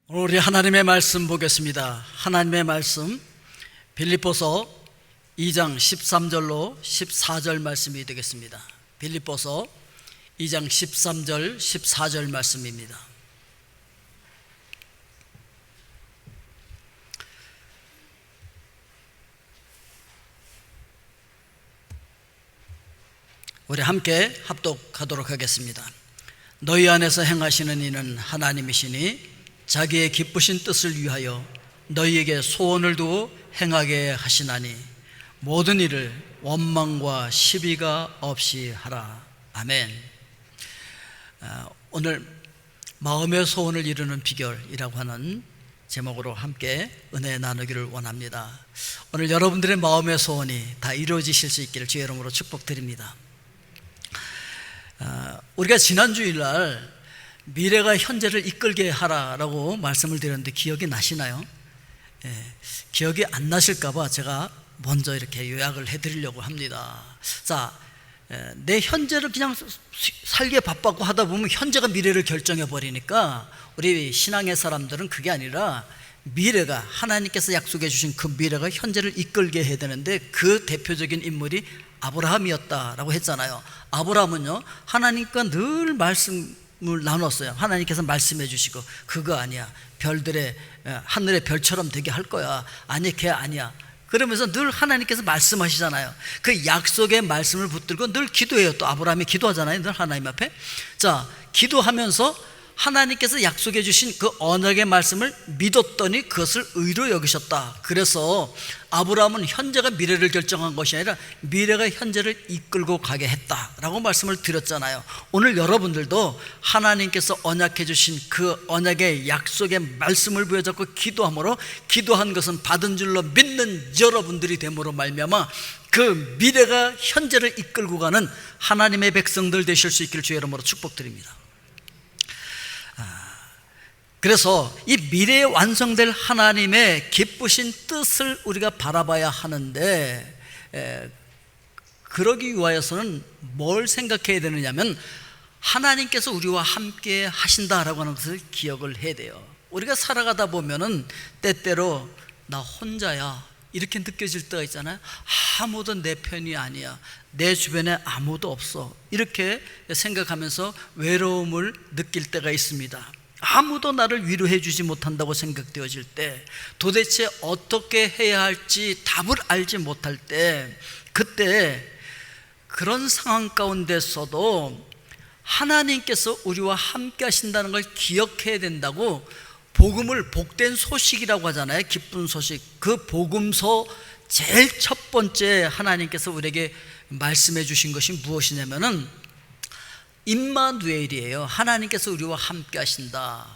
오늘 우리 하나님의 말씀 보겠습니다. 하나님의 말씀 빌립보서 2장 13절로 14절 말씀이 되겠습니다. 빌립보서 2장 13절 14절 말씀입니다. 우리 함께 합독하도록 하겠습니다. 너희 안에서 행하시는 이는 하나님이시니 자기의 기쁘신 뜻을 위하여 너희에게 소원을 두고 행하게 하시나니 모든 일을 원망과 시비가 없이 하라. 아멘. 오늘 마음의 소원을 이루는 비결이라고 하는 제목으로 함께 은혜 나누기를 원합니다. 오늘 여러분들의 마음의 소원이 다 이루어지실 수 있기를 주의 이름으로 축복드립니다. 우리가 지난 주일날 미래가 현재를 이끌게 하라라고 말씀을 드렸는데 기억이 나시나요? 기억이 안 나실까봐 제가 먼저 이렇게 요약을 해드리려고 합니다. 자, 내 현재를 그냥 살기에 바빠고 하다 보면 현재가 미래를 결정해 버리니까 우리 신앙의 사람들은 그게 아니라 미래가 하나님께서 약속해 주신 그 미래가 현재를 이끌게 해야 되는데 그 대표적인 인물이 아브라함이었다라고 했잖아요. 아브라함은요, 하나님과 늘 말씀을 나눴어요. 하나님께서 말씀해 주시고 그거 아니야, 별들의 하늘의 별처럼 되게 할 거야, 아니 걔 아니야, 그러면서 늘 하나님께서 말씀하시잖아요. 그 약속의 말씀을 붙들고 늘 기도해요. 또 아브라함이 기도하잖아요, 늘 하나님 앞에. 자, 기도하면서 하나님께서 약속해 주신 그 언약의 말씀을 믿었더니 그것을 의로 여기셨다. 그래서 아브라함은 현재가 미래를 결정한 것이 아니라 미래가 현재를 이끌고 가게 했다라고 말씀을 드렸잖아요. 오늘 여러분들도 하나님께서 언약해 주신 그 언약의 약속의 말씀을 부여잡고 기도함으로, 기도한 것은 받은 줄로 믿는 여러분들이 됨으로 말미암아 그 미래가 현재를 이끌고 가는 하나님의 백성들 되실 수 있기를 주의 이름으로 축복드립니다. 그래서 이 미래에 완성될 하나님의 기쁘신 뜻을 우리가 바라봐야 하는데, 그러기 위하여서는 뭘 생각해야 되느냐면 하나님께서 우리와 함께 하신다라고 하는 것을 기억을 해야 돼요. 우리가 살아가다 보면은 때때로 나 혼자야 이렇게 느껴질 때가 있잖아요. 아무도 내 편이 아니야, 내 주변에 아무도 없어, 이렇게 생각하면서 외로움을 느낄 때가 있습니다. 아무도 나를 위로해 주지 못한다고 생각되어질 때, 도대체 어떻게 해야 할지 답을 알지 못할 때, 그때 그런 상황 가운데서도 하나님께서 우리와 함께 하신다는 걸 기억해야 된다고, 복음을 복된 소식이라고 하잖아요. 기쁜 소식. 그 복음서 제일 첫 번째 하나님께서 우리에게 말씀해 주신 것이 무엇이냐면은 임마누엘이에요. 하나님께서 우리와 함께 하신다.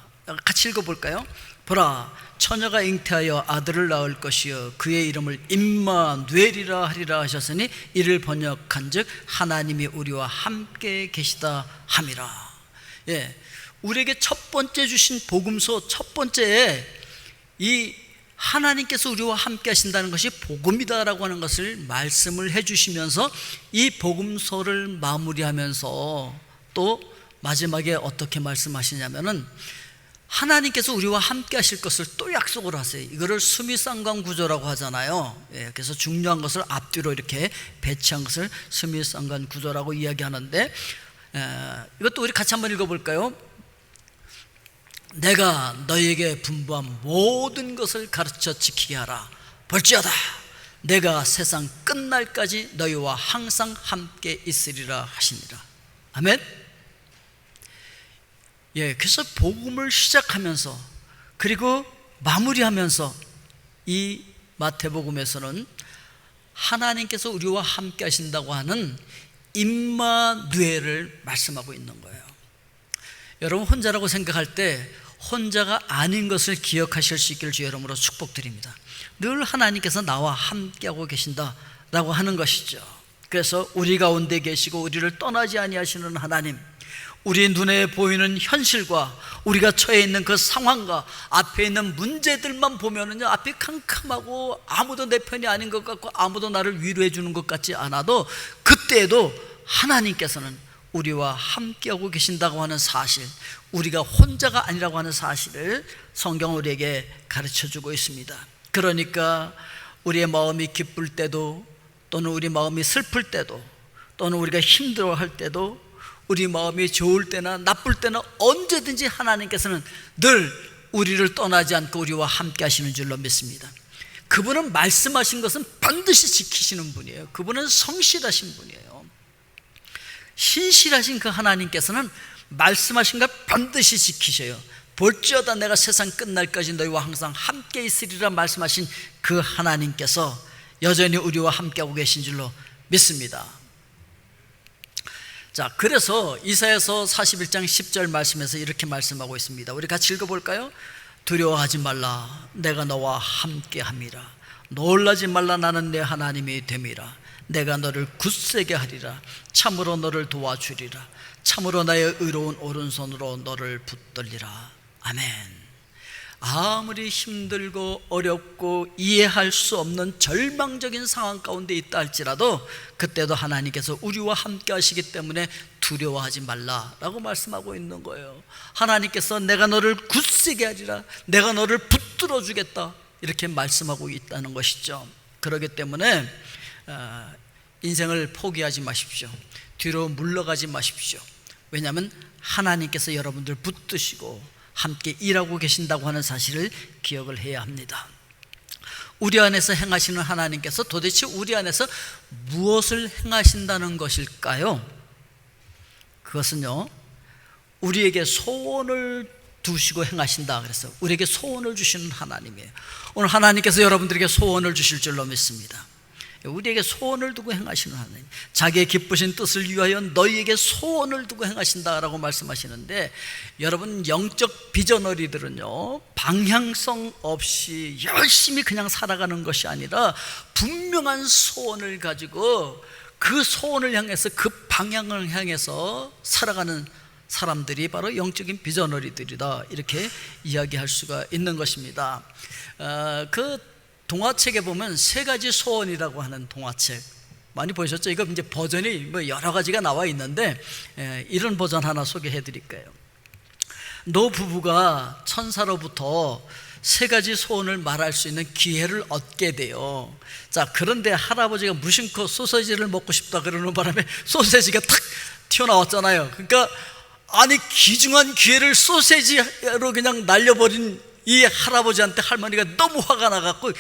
같이 읽어볼까요? 보라, 처녀가 잉태하여 아들을 낳을 것이요 그의 이름을 임마누엘이라 하리라 하셨으니 이를 번역한즉 하나님이 우리와 함께 계시다 함이라. 우리에게 첫 번째 주신 복음서 첫 번째에 이 하나님께서 우리와 함께 하신다는 것이 복음이다라고 하는 것을 말씀을 해주시면서 이 복음서를 마무리하면서 또 마지막에 어떻게 말씀하시냐면은 하나님께서 우리와 함께 하실 것을 또 약속을 하세요. 이거를 수미상관 구조라고 하잖아요. 그래서 중요한 것을 앞뒤로 이렇게 배치한 것을 수미상관 구조라고 이야기하는데, 이것도 우리 같이 한번 읽어볼까요? 내가 너희에게 분부한 모든 것을 가르쳐 지키게 하라. 볼지어다 내가 세상 끝날까지 너희와 항상 함께 있으리라 하시니라. 아멘. 그래서 복음을 시작하면서 그리고 마무리하면서 이 마태복음에서는 하나님께서 우리와 함께 하신다고 하는 임마누엘을 말씀하고 있는 거예요. 여러분, 혼자라고 생각할 때 혼자가 아닌 것을 기억하실 수 있기를 주의 이름으로 축복드립니다. 늘 하나님께서 나와 함께하고 계신다라고 하는 것이죠. 그래서 우리 가운데 계시고 우리를 떠나지 아니하시는 하나님, 우리 눈에 보이는 현실과 우리가 처해 있는 그 상황과 앞에 있는 문제들만 보면은요, 앞이 캄캄하고 아무도 내 편이 아닌 것 같고 아무도 나를 위로해 주는 것 같지 않아도, 그때에도 하나님께서는 우리와 함께하고 계신다고 하는 사실, 우리가 혼자가 아니라고 하는 사실을 성경은 우리에게 가르쳐주고 있습니다. 그러니까 우리의 마음이 기쁠 때도, 또는 우리 마음이 슬플 때도, 또는 우리가 힘들어할 때도, 우리 마음이 좋을 때나 나쁠 때나 언제든지 하나님께서는 늘 우리를 떠나지 않고 우리와 함께 하시는 줄로 믿습니다. 그분은 말씀하신 것은 반드시 지키시는 분이에요. 그분은 성실하신 분이에요. 신실하신 그 하나님께서는 말씀하신 것 반드시 지키셔요. 볼지어다 내가 세상 끝날까지 너희와 항상 함께 있으리라 말씀하신 그 하나님께서 여전히 우리와 함께하고 계신 줄로 믿습니다. 자, 그래서 이사야서 41장 10절 말씀에서 이렇게 말씀하고 있습니다. 우리 같이 읽어볼까요? 두려워하지 말라, 내가 너와 함께함이라. 놀라지 말라, 나는 내 하나님이 됨이라. 내가 너를 굳세게 하리라. 참으로 너를 도와주리라. 참으로 나의 의로운 오른손으로 너를 붙들리라. 아멘. 아무리 힘들고 어렵고 이해할 수 없는 절망적인 상황 가운데 있다 할지라도 그때도 하나님께서 우리와 함께 하시기 때문에 두려워하지 말라라고 말씀하고 있는 거예요. 하나님께서 내가 너를 굳세게 하리라, 내가 너를 붙들어 주겠다, 이렇게 말씀하고 있다는 것이죠. 그렇기 때문에 인생을 포기하지 마십시오. 뒤로 물러가지 마십시오. 왜냐하면 하나님께서 여러분들 붙드시고 함께 일하고 계신다고 하는 사실을 기억을 해야 합니다. 우리 안에서 행하시는 하나님께서 도대체 우리 안에서 무엇을 행하신다는 것일까요? 그것은요, 우리에게 소원을 두시고 행하신다 그래서 우리에게 소원을 주시는 하나님이에요. 오늘 하나님께서 여러분들에게 소원을 주실 줄로 믿습니다. 우리에게 소원을 두고 행하시는 하나님, 자기의 기쁘신 뜻을 위하여 너희에게 소원을 두고 행하신다라고 말씀하시는데, 여러분 영적 비전어리들은요, 방향성 없이 열심히 그냥 살아가는 것이 아니라 분명한 소원을 가지고 그 소원을 향해서, 그 방향을 향해서 살아가는 사람들이 바로 영적인 비전어리들이다, 이렇게 이야기할 수가 있는 것입니다. 그 동화책에 보면 세 가지 소원이라고 하는 동화책 많이 보셨죠? 이거 이제 버전이 뭐 여러 가지가 나와 있는데 이런 버전 하나 소개해 드릴게요. 노 부부가 천사로부터 세 가지 소원을 말할 수 있는 기회를 얻게 돼요. 자, 그런데 할아버지가 무심코 소세지를 먹고 싶다 그러는 바람에 소세지가 탁 튀어나왔잖아요. 그러니까 아니 귀중한 기회를 소세지로 그냥 날려버린 이 할아버지한테 할머니가 너무 화가 나갖고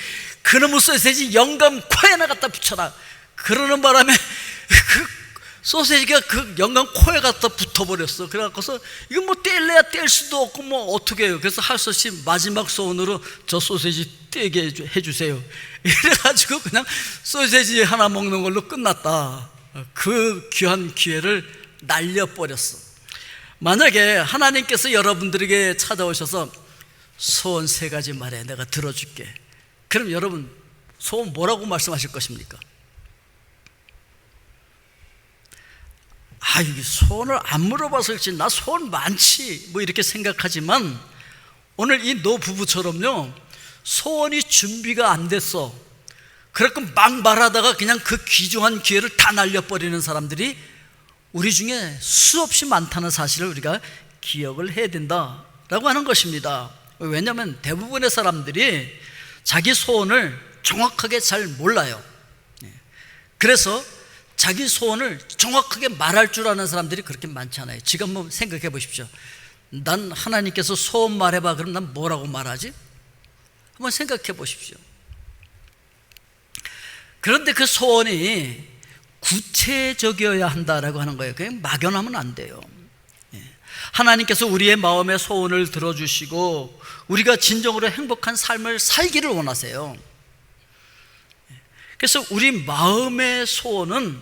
그놈의 소세지 영감 코에나 갖다 붙여라 그러는 바람에 그 소세지가 그 영감 코에 갖다 붙어버렸어. 그래갖고서 이거 뭐 뗄래야 뗄 수도 없고 뭐 어떻게 해요. 그래서 할 수 없이 마지막 소원으로 저 소세지 떼게 해주세요. 이래가지고 그냥 소세지 하나 먹는 걸로 끝났다. 그 귀한 기회를 날려버렸어. 만약에 하나님께서 여러분들에게 찾아오셔서 소원 세 가지 말해, 내가 들어줄게. 그럼 여러분 소원 뭐라고 말씀하실 것입니까? 아, 이게 소원을 안 물어봤을지 나 소원 많지 뭐 이렇게 생각하지만, 오늘 이 노 부부처럼요, 소원이 준비가 안 됐어. 그렇게 막 말하다가 그냥 그 귀중한 기회를 다 날려버리는 사람들이 우리 중에 수없이 많다는 사실을 우리가 기억을 해야 된다라고 하는 것입니다. 왜냐하면 대부분의 사람들이 자기 소원을 정확하게 잘 몰라요. 그래서 자기 소원을 정확하게 말할 줄 아는 사람들이 그렇게 많지 않아요. 지금 한번 생각해 보십시오. 난 하나님께서 소원 말해봐, 그럼 난 뭐라고 말하지? 한번 생각해 보십시오. 그런데 그 소원이 구체적이어야 한다라고 하는 거예요. 그냥 막연하면 안 돼요. 하나님께서 우리의 마음의 소원을 들어주시고 우리가 진정으로 행복한 삶을 살기를 원하세요. 그래서 우리 마음의 소원은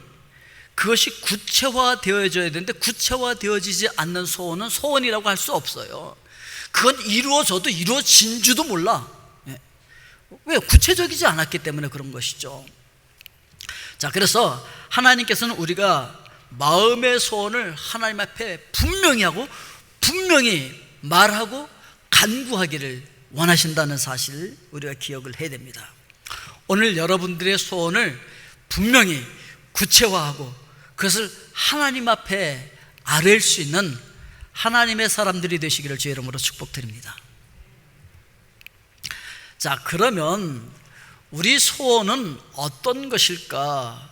그것이 구체화되어져야 되는데, 구체화되어지지 않는 소원은 소원이라고 할 수 없어요. 그건 이루어져도 이루어진 줄도 몰라. 왜? 구체적이지 않았기 때문에 그런 것이죠. 자, 그래서 하나님께서는 우리가 마음의 소원을 하나님 앞에 분명히 하고 분명히 말하고 간구하기를 원하신다는 사실을 우리가 기억을 해야 됩니다. 오늘 여러분들의 소원을 분명히 구체화하고 그것을 하나님 앞에 아뢰일 수 있는 하나님의 사람들이 되시기를 주의 이름으로 축복드립니다. 자, 그러면 우리 소원은 어떤 것일까?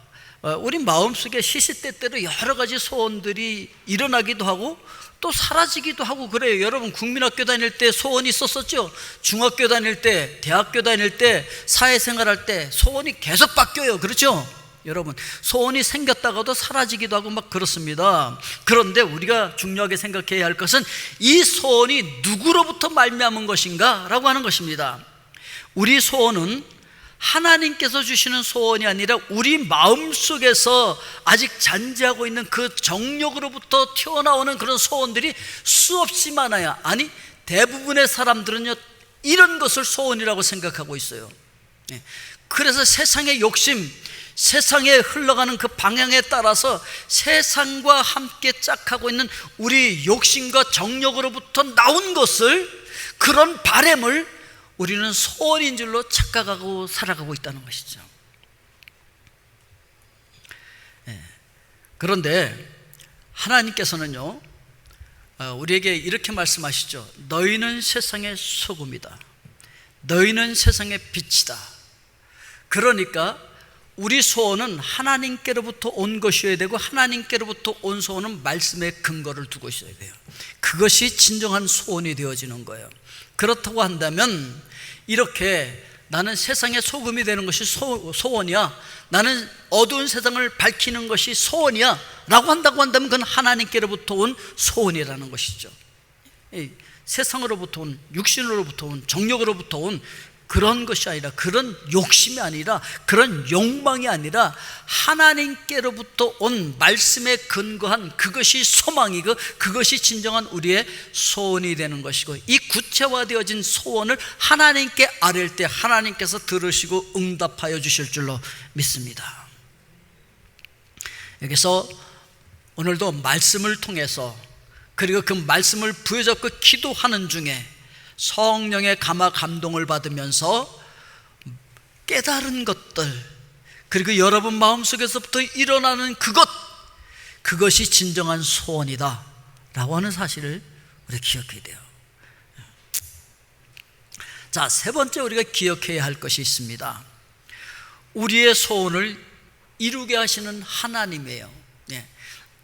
우리 마음속에 시시때때로 여러 가지 소원들이 일어나기도 하고 또 사라지기도 하고 그래요. 여러분 국민학교 다닐 때 소원이 있었었죠? 중학교 다닐 때, 대학교 다닐 때, 사회생활할 때 소원이 계속 바뀌어요. 그렇죠? 여러분 소원이 생겼다가도 사라지기도 하고 막 그렇습니다. 그런데 우리가 중요하게 생각해야 할 것은 이 소원이 누구로부터 말미암은 것인가 라고 하는 것입니다. 우리 소원은 하나님께서 주시는 소원이 아니라 우리 마음속에서 아직 잔재하고 있는 그 정욕으로부터 튀어나오는 그런 소원들이 수없이 많아요. 아니 대부분의 사람들은요 이런 것을 소원이라고 생각하고 있어요. 그래서 세상의 욕심, 세상에 흘러가는 그 방향에 따라서 세상과 함께 짝하고 있는 우리 욕심과 정욕으로부터 나온 것을, 그런 바램을 우리는 소원인 줄로 착각하고 살아가고 있다는 것이죠. 그런데 하나님께서는요 우리에게 이렇게 말씀하시죠. 너희는 세상의 소금이다. 너희는 세상의 빛이다. 그러니까 우리 소원은 하나님께로부터 온 것이어야 되고, 하나님께로부터 온 소원은 말씀에 근거를 두고 있어야 돼요. 그것이 진정한 소원이 되어지는 거예요. 그렇다고 한다면 이렇게 나는 세상의 소금이 되는 것이 소원이야, 나는 어두운 세상을 밝히는 것이 소원이야 라고 한다고 한다면 그건 하나님께로부터 온 소원이라는 것이죠. 세상으로부터 온, 육신으로부터 온, 정욕으로부터 온 그런 것이 아니라, 그런 욕심이 아니라, 그런 욕망이 아니라 하나님께로부터 온 말씀에 근거한 그것이 소망이고 그것이 진정한 우리의 소원이 되는 것이고, 이 구체화되어진 소원을 하나님께 아뢰일 때 하나님께서 들으시고 응답하여 주실 줄로 믿습니다. 여기서 오늘도 말씀을 통해서, 그리고 그 말씀을 부여잡고 기도하는 중에 성령의 감화 감동을 받으면서 깨달은 것들, 그리고 여러분 마음속에서부터 일어나는 그것이 진정한 소원이다 라고 하는 사실을 우리가 기억해야 돼요. 자, 세 번째 우리가 기억해야 할 것이 있습니다. 우리의 소원을 이루게 하시는 하나님이에요.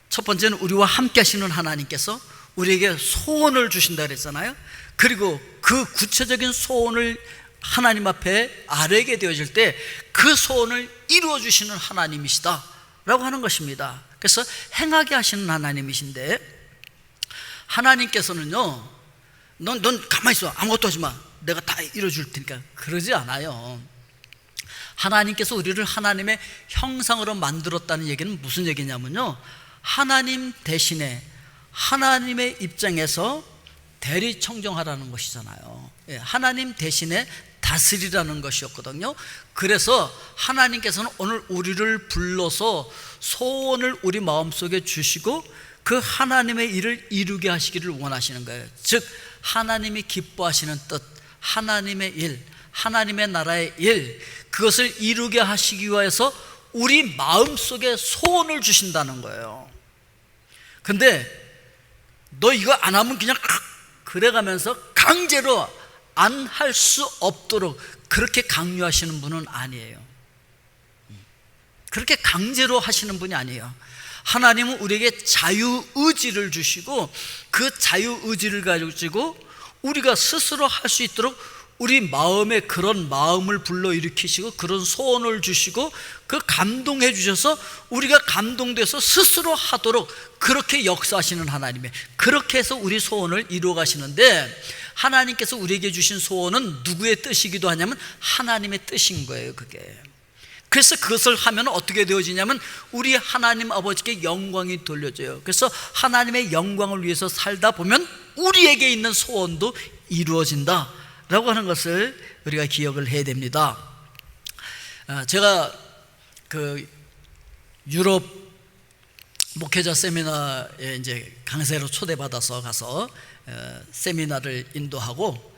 첫 번째는 우리와 함께 하시는 하나님께서 우리에게 소원을 주신다 그랬잖아요. 그리고 그 구체적인 소원을 하나님 앞에 아뢰게 되어질 때 그 소원을 이루어 주시는 하나님이시다 라고 하는 것입니다. 그래서 행하게 하시는 하나님이신데, 하나님께서는요 넌 가만히 있어, 아무것도 하지 마, 내가 다 이루어 줄 테니까, 그러지 않아요. 하나님께서 우리를 하나님의 형상으로 만들었다는 얘기는 무슨 얘기냐면요, 하나님 대신에 하나님의 입장에서 대리 청정하라는 것이잖아요. 하나님 대신에 다스리라는 것이었거든요. 그래서 하나님께서는 오늘 우리를 불러서 소원을 우리 마음속에 주시고 그 하나님의 일을 이루게 하시기를 원하시는 거예요. 즉 하나님이 기뻐하시는 뜻, 하나님의 일, 하나님의 나라의 일, 그것을 이루게 하시기 위해서 우리 마음속에 소원을 주신다는 거예요. 근데 너 이거 안 하면 그냥 그래가면서 강제로 안 할 수 없도록 그렇게 강요하시는 분은 아니에요. 그렇게 강제로 하시는 분이 아니에요. 하나님은 우리에게 자유의지를 주시고 그 자유의지를 가지고 우리가 스스로 할 수 있도록 우리 마음에 그런 마음을 불러일으키시고 그런 소원을 주시고 그 감동해 주셔서 우리가 감동돼서 스스로 하도록 그렇게 역사하시는 하나님의, 그렇게 해서 우리 소원을 이루어 가시는데, 하나님께서 우리에게 주신 소원은 누구의 뜻이기도 하냐면 하나님의 뜻인 거예요. 그게. 그래서 그것을 하면 어떻게 되어지냐면 우리 하나님 아버지께 영광이 돌려져요. 그래서 하나님의 영광을 위해서 살다 보면 우리에게 있는 소원도 이루어진다 라고 하는 것을 우리가 기억을 해야 됩니다. 제가 그 유럽 목회자 세미나에 이제 강사로 초대받아서 가서 세미나를 인도하고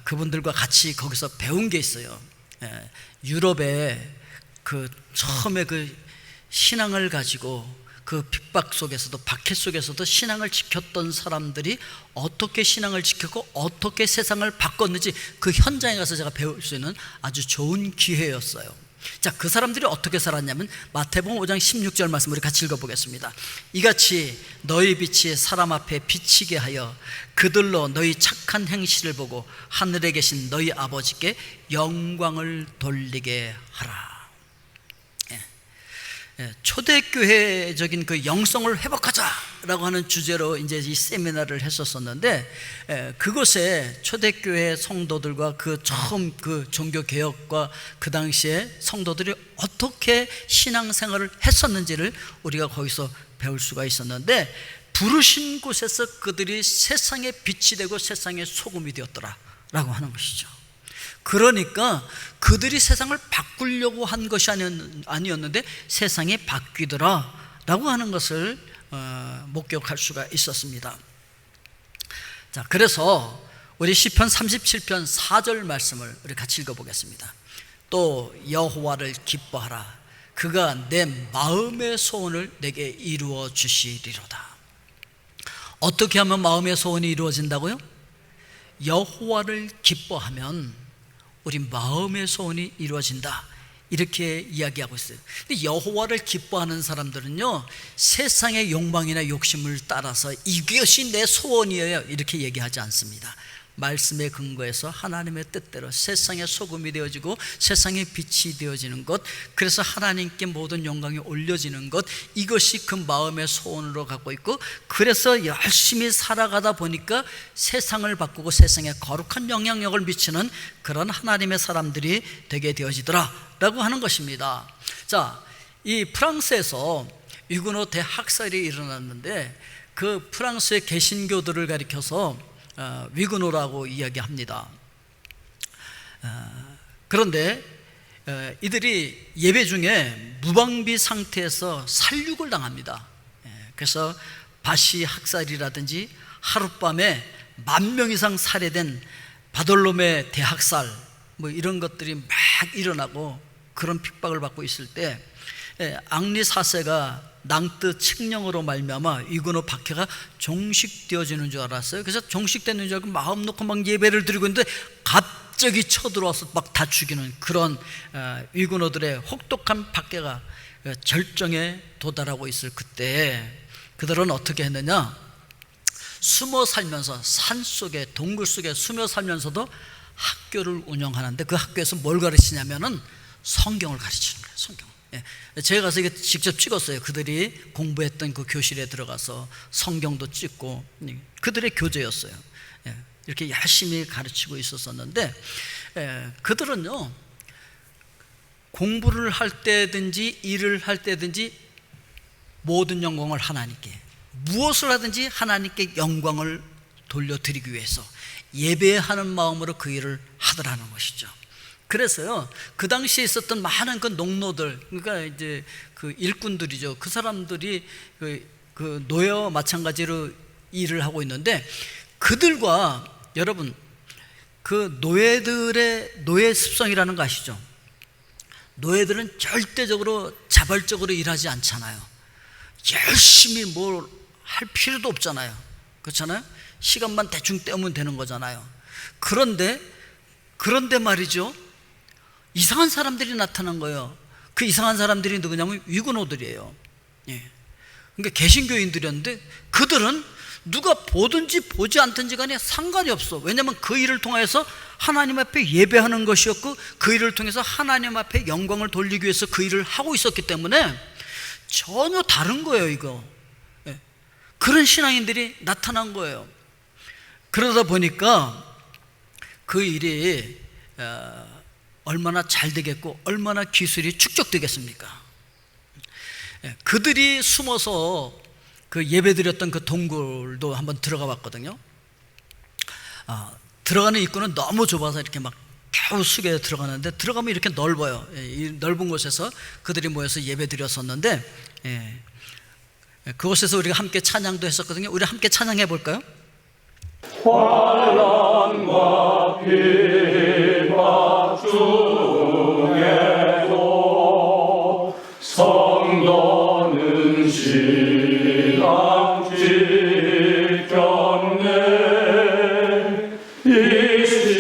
그분들과 같이 거기서 배운 게 있어요. 유럽에 그 처음에 그 신앙을 가지고 그 핍박 속에서도 박해 속에서도 신앙을 지켰던 사람들이 어떻게 신앙을 지켰고 어떻게 세상을 바꿨는지 그 현장에 가서 제가 배울 수 있는 아주 좋은 기회였어요. 자, 그 사람들이 어떻게 살았냐면 마태복음 5장 16절 말씀 우리 같이 읽어보겠습니다. 이같이 너희 빛이 사람 앞에 비치게 하여 그들로 너희 착한 행실을 보고 하늘에 계신 너희 아버지께 영광을 돌리게 하라. 초대교회적인 그 영성을 회복하자라고 하는 주제로 이제 이 세미나를 했었었는데, 그곳에 초대교회 성도들과 그 처음 그 종교개혁과 그 당시에 성도들이 어떻게 신앙생활을 했었는지를 우리가 거기서 배울 수가 있었는데, 부르신 곳에서 그들이 세상의 빛이 되고 세상의 소금이 되었더라라고 하는 것이죠. 그러니까 그들이 세상을 바꾸려고 한 것이 아니었는데 세상이 바뀌더라 라고 하는 것을 목격할 수가 있었습니다. 자, 그래서 우리 시편 37편 4절 말씀을 우리 같이 읽어보겠습니다. 또 여호와를 기뻐하라. 그가 내 마음의 소원을 내게 이루어 주시리로다. 어떻게 하면 마음의 소원이 이루어진다고요? 여호와를 기뻐하면 우리 마음의 소원이 이루어진다, 이렇게 이야기하고 있어요. 근데 여호와를 기뻐하는 사람들은요, 세상의 욕망이나 욕심을 따라서 이것이 내 소원이에요 이렇게 얘기하지 않습니다. 말씀에 근거해서 하나님의 뜻대로 세상의 소금이 되어지고 세상의 빛이 되어지는 것, 그래서 하나님께 모든 영광이 올려지는 것, 이것이 그 마음의 소원으로 갖고 있고, 그래서 열심히 살아가다 보니까 세상을 바꾸고 세상에 거룩한 영향력을 미치는 그런 하나님의 사람들이 되게 되어지더라 라고 하는 것입니다. 자, 이 프랑스에서 위그노 대학살이 일어났는데 그 프랑스의 개신교들을 가리켜서 위그노라고 이야기합니다. 그런데 이들이 예배 중에 무방비 상태에서 살육을 당합니다. 그래서 바시 학살이라든지 하룻밤에 10,000명 이상 살해된 바돌로메 대학살, 뭐 이런 것들이 막 일어나고 그런 핍박을 받고 있을 때 앙리 4세가 낭뜨 칙령으로 말미암아 위그노 박해가 종식되어지는 줄 알았어요. 그래서 종식되는 줄 알고 마음 놓고 막 예배를 드리고 있는데 갑자기 쳐들어와서 막 다 죽이는 그런 위그노들의 혹독한 박해가 절정에 도달하고 있을 그때 그들은 어떻게 했느냐, 숨어 살면서 산속에 동굴 속에 숨어 살면서도 학교를 운영하는데 그 학교에서 뭘 가르치냐면은 성경을 가르치는 거예요. 성경. 제가 가서 이게 직접 찍었어요. 그들이 공부했던 그 교실에 들어가서 성경도 찍고, 그들의 교재였어요. 이렇게 열심히 가르치고 있었었는데, 그들은요, 공부를 할 때든지 일을 할 때든지 모든 영광을 하나님께, 무엇을 하든지 하나님께 영광을 돌려드리기 위해서 예배하는 마음으로 그 일을 하더라는 것이죠. 그래서요, 그 당시에 있었던 많은 그 농노들, 그러니까 이제 그 일꾼들이죠. 그 사람들이 그 노예와 마찬가지로 일을 하고 있는데, 그들과 여러분, 그 노예들의 노예 습성이라는 거 아시죠? 노예들은 절대적으로 자발적으로 일하지 않잖아요. 열심히 뭘 할 필요도 없잖아요. 그렇잖아요? 시간만 대충 때우면 되는 거잖아요. 그런데 말이죠, 이상한 사람들이 나타난 거예요. 그 이상한 사람들이 누구냐면 위그노들이에요. 그러니까 개신교인들이었는데 그들은 누가 보든지 보지 않든지 간에 상관이 없어. 왜냐하면 그 일을 통해서 하나님 앞에 예배하는 것이었고, 그 일을 통해서 하나님 앞에 영광을 돌리기 위해서 그 일을 하고 있었기 때문에 전혀 다른 거예요, 이거. 그런 신앙인들이 나타난 거예요. 그러다 보니까 그 일이 얼마나 잘 되겠고 얼마나 기술이 축적되겠습니까? 그들이 숨어서 그 예배드렸던 그 동굴도 한번 들어가 봤거든요. 들어가는 입구는 너무 좁아서 이렇게 막 겨우 숙여 들어가는데, 들어가면 이렇게 넓어요. 이 넓은 곳에서 그들이 모여서 예배드렸었는데, 그곳에서 우리가 함께 찬양도 했었거든요. 우리 함께 찬양해 볼까요? 환난과 핍박 중에도 성도는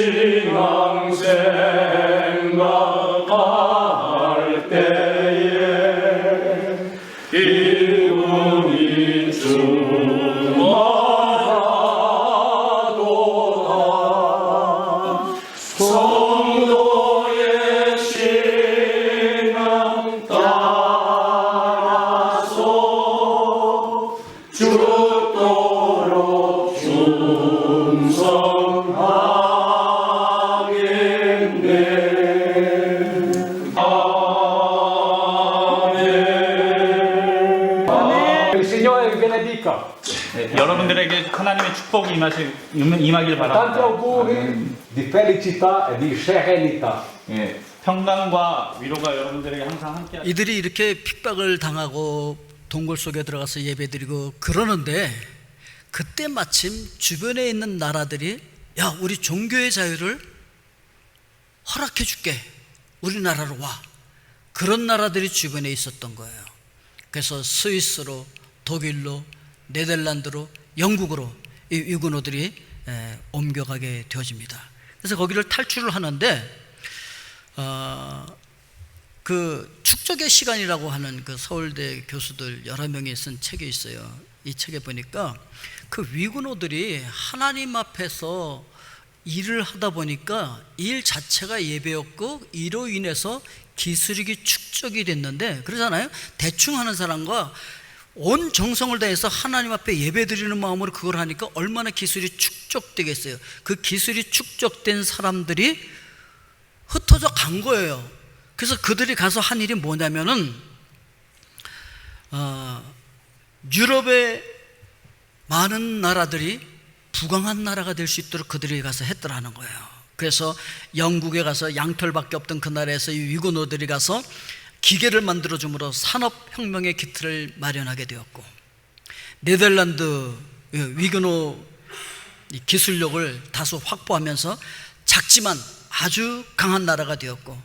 신앙 생각할 때에 기쁨이 충만하도다. 성도의 신앙 따라서 죽도록 충성하겠네. Il Signore vi benedica. 네, 여러분들에게 하나님의 축복이 임하길 Tanti 바랍니다. auguri di felicità e di serenità. 예, 평강과 위로가 여러분들에게 항상 함께. 이들이 이렇게 핍박을 당하고 동굴 속에 들어가서 예배드리고 그러는데 그때 마침 주변에 있는 나라들이 야, 우리 종교의 자유를 허락해 줄게, 우리나라로 와. 그런 나라들이 주변에 있었던 거예요. 그래서 스위스로, 독일로, 네덜란드로, 영국으로 이 위구노들이 옮겨가게 되어집니다. 그래서 거기를 탈출을 하는데 그 축적의 시간이라고 하는 그 서울대 교수들 여러 명이 쓴 책이 있어요. 이 책에 보니까 그 위구노들이 하나님 앞에서 일을 하다 보니까 일 자체가 예배였고 이로 인해서 기술이 축적이 됐는데, 그러잖아요. 대충 하는 사람과 온 정성을 다해서 하나님 앞에 예배드리는 마음으로 그걸 하니까 얼마나 기술이 축적되겠어요. 그 기술이 축적된 사람들이 흩어져 간 거예요. 그래서 그들이 가서 한 일이 뭐냐면은 유럽의 많은 나라들이 부강한 나라가 될 수 있도록 그들이 가서 했더라는 거예요. 그래서 영국에 가서 양털밖에 없던 그 나라에서 이 위구노들이 가서 기계를 만들어줌으로 산업혁명의 기틀을 마련하게 되었고, 네덜란드 위구노 기술력을 다소 확보하면서 작지만 아주 강한 나라가 되었고,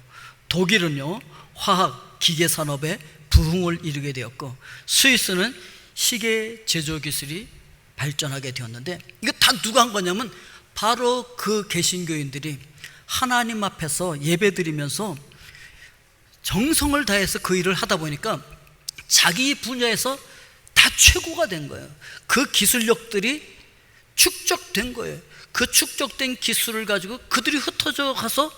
독일은요 화학 기계 산업의 부흥을 이루게 되었고, 스위스는 시계 제조 기술이 발전하게 되었는데, 이거 다 누가 한 거냐면 바로 그 개신교인들이 하나님 앞에서 예배드리면서 정성을 다해서 그 일을 하다 보니까 자기 분야에서 다 최고가 된 거예요. 그 기술력들이 축적된 거예요. 그 축적된 기술을 가지고 그들이 흩어져 가서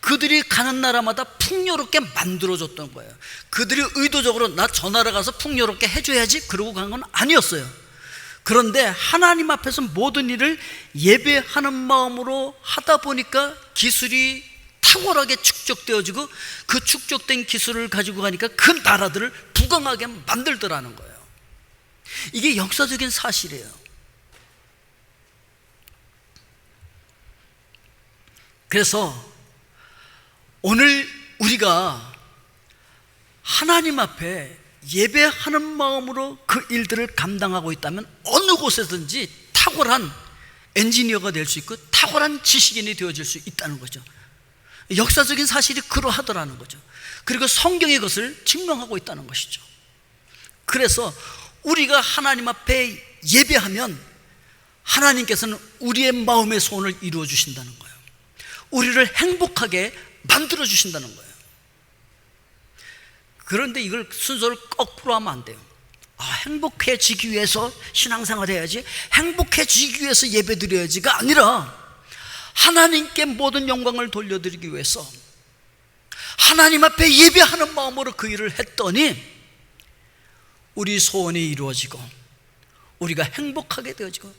그들이 가는 나라마다 풍요롭게 만들어줬던 거예요. 그들이 의도적으로 나 저 나라 가서 풍요롭게 해줘야지 그러고 간 건 아니었어요. 그런데 하나님 앞에서 모든 일을 예배하는 마음으로 하다 보니까 기술이 탁월하게 축적되어지고, 그 축적된 기술을 가지고 가니까 그 나라들을 부강하게 만들더라는 거예요. 이게 역사적인 사실이에요. 그래서 오늘 우리가 하나님 앞에 예배하는 마음으로 그 일들을 감당하고 있다면 어느 곳에든지 탁월한 엔지니어가 될 수 있고 탁월한 지식인이 되어질 수 있다는 거죠. 역사적인 사실이 그러하더라는 거죠. 그리고 성경이 그것을 증명하고 있다는 것이죠. 그래서 우리가 하나님 앞에 예배하면 하나님께서는 우리의 마음의 소원을 이루어 주신다는 거예요. 우리를 행복하게 만들어 주신다는 거예요. 그런데 이걸 순서를 거꾸로 하면 안 돼요. 행복해지기 위해서 신앙생활 해야지, 행복해지기 위해서 예배드려야지가 아니라 하나님께 모든 영광을 돌려드리기 위해서 하나님 앞에 예배하는 마음으로 그 일을 했더니 우리 소원이 이루어지고 우리가 행복하게 되어지고,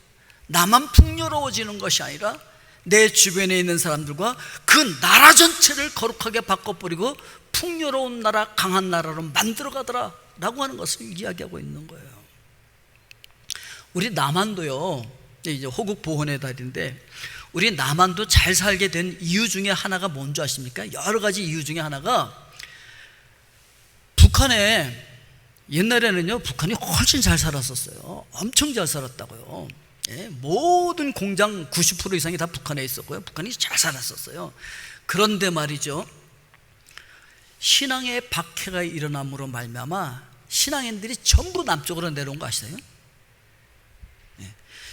나만 풍요로워지는 것이 아니라 내 주변에 있는 사람들과 그 나라 전체를 거룩하게 바꿔버리고 풍요로운 나라, 강한 나라로 만들어가더라 라고 하는 것을 이야기하고 있는 거예요. 우리 남한도요, 이제 호국 보훈의 달인데, 우리 남한도 잘 살게 된 이유 중에 하나가 뭔지 아십니까? 여러 가지 이유 중에 하나가, 북한에 옛날에는요 북한이 훨씬 잘 살았었어요. 엄청 잘 살았다고요. 모든 공장 90% 이상이 다 북한에 있었고요. 북한이 잘 살았었어요. 그런데 말이죠, 신앙의 박해가 일어남으로 말미암아 신앙인들이 전부 남쪽으로 내려온 거 아시나요?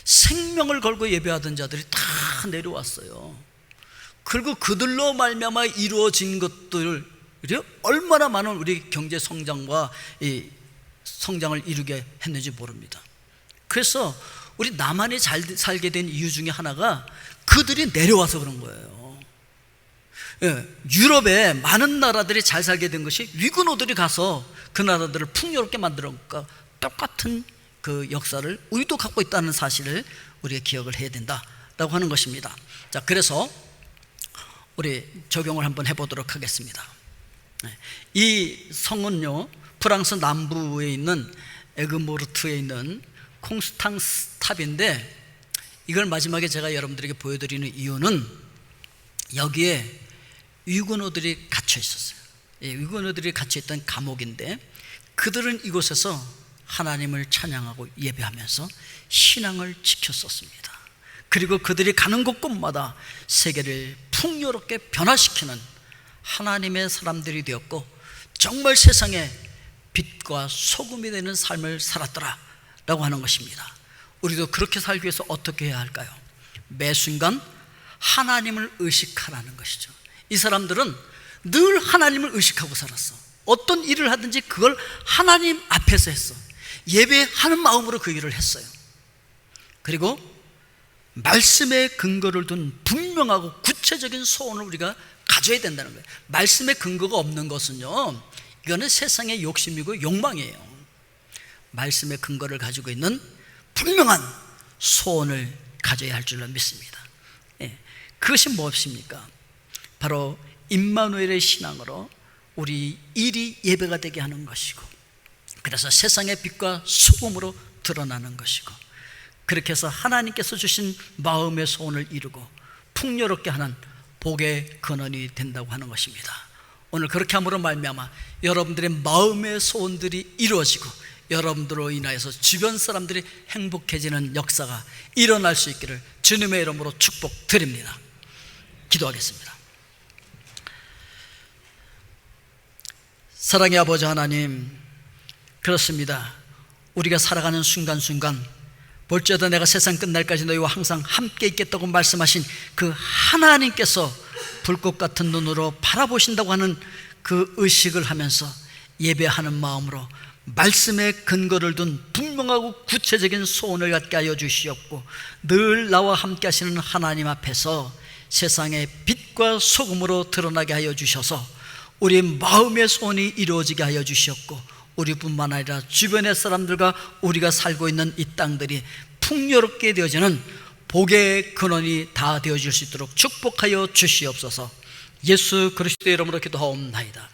생명을 걸고 예배하던 자들이 다 내려왔어요. 그리고 그들로 말미암아 이루어진 것들이 얼마나 많은 우리 경제 성장과 이 성장을 이루게 했는지 모릅니다. 그래서 우리 남한이 잘 살게 된 이유 중에 하나가 그들이 내려와서 그런 거예요. 유럽에 많은 나라들이 잘 살게 된 것이 위근호들이 가서 그 나라들을 풍요롭게 만들었고, 똑같은 그 역사를 우리도 갖고 있다는 사실을 우리가 기억을 해야 된다라고 하는 것입니다. 자, 그래서 우리 적용을 한번 해보도록 하겠습니다. 이 성은요, 프랑스 남부에 있는 에그모르트에 있는 콩스탕스 탑인데, 이걸 마지막에 제가 여러분들에게 보여드리는 이유는 여기에 위근호들이 갇혀 있었어요. 위근호들이 갇혀 있던 감옥인데, 그들은 이곳에서 하나님을 찬양하고 예배하면서 신앙을 지켰었습니다. 그리고 그들이 가는 곳곳마다 세계를 풍요롭게 변화시키는 하나님의 사람들이 되었고, 정말 세상에 빛과 소금이 되는 삶을 살았더라 라고 하는 것입니다. 우리도 그렇게 살기 위해서 어떻게 해야 할까요? 매 순간 하나님을 의식하라는 것이죠. 이 사람들은 늘 하나님을 의식하고 살았어. 어떤 일을 하든지 그걸 하나님 앞에서 했어. 예배하는 마음으로 그 일을 했어요. 그리고 말씀에 근거를 둔 분명하고 구체적인 소원을 우리가 가져야 된다는 거예요. 말씀에 근거가 없는 것은요, 이거는 세상의 욕심이고 욕망이에요. 말씀의 근거를 가지고 있는 분명한 소원을 가져야 할 줄로 믿습니다. 그것이 무엇입니까? 바로 임마누엘의 신앙으로 우리 일이 예배가 되게 하는 것이고, 그래서 세상의 빛과 소금으로 드러나는 것이고, 그렇게 해서 하나님께서 주신 마음의 소원을 이루고 풍요롭게 하는 복의 근원이 된다고 하는 것입니다. 오늘 그렇게 함으로 말미암아 여러분들의 마음의 소원들이 이루어지고 여러분들로 인하여서 주변 사람들이 행복해지는 역사가 일어날 수 있기를 주님의 이름으로 축복드립니다. 기도하겠습니다. 사랑의 아버지 하나님, 그렇습니다. 우리가 살아가는 순간순간 볼지어다 내가 세상 끝날까지 너희와 항상 함께 있겠다고 말씀하신 그 하나님께서 불꽃 같은 눈으로 바라보신다고 하는 그 의식을 하면서 예배하는 마음으로 말씀에 근거를 둔 분명하고 구체적인 소원을 갖게 하여 주시옵고, 늘 나와 함께 하시는 하나님 앞에서 세상의 빛과 소금으로 드러나게 하여 주셔서 우리 마음의 소원이 이루어지게 하여 주셨고, 우리뿐만 아니라 주변의 사람들과 우리가 살고 있는 이 땅들이 풍요롭게 되어지는 복의 근원이 다 되어질 수 있도록 축복하여 주시옵소서. 예수 그리스도의 이름으로 기도하옵나이다.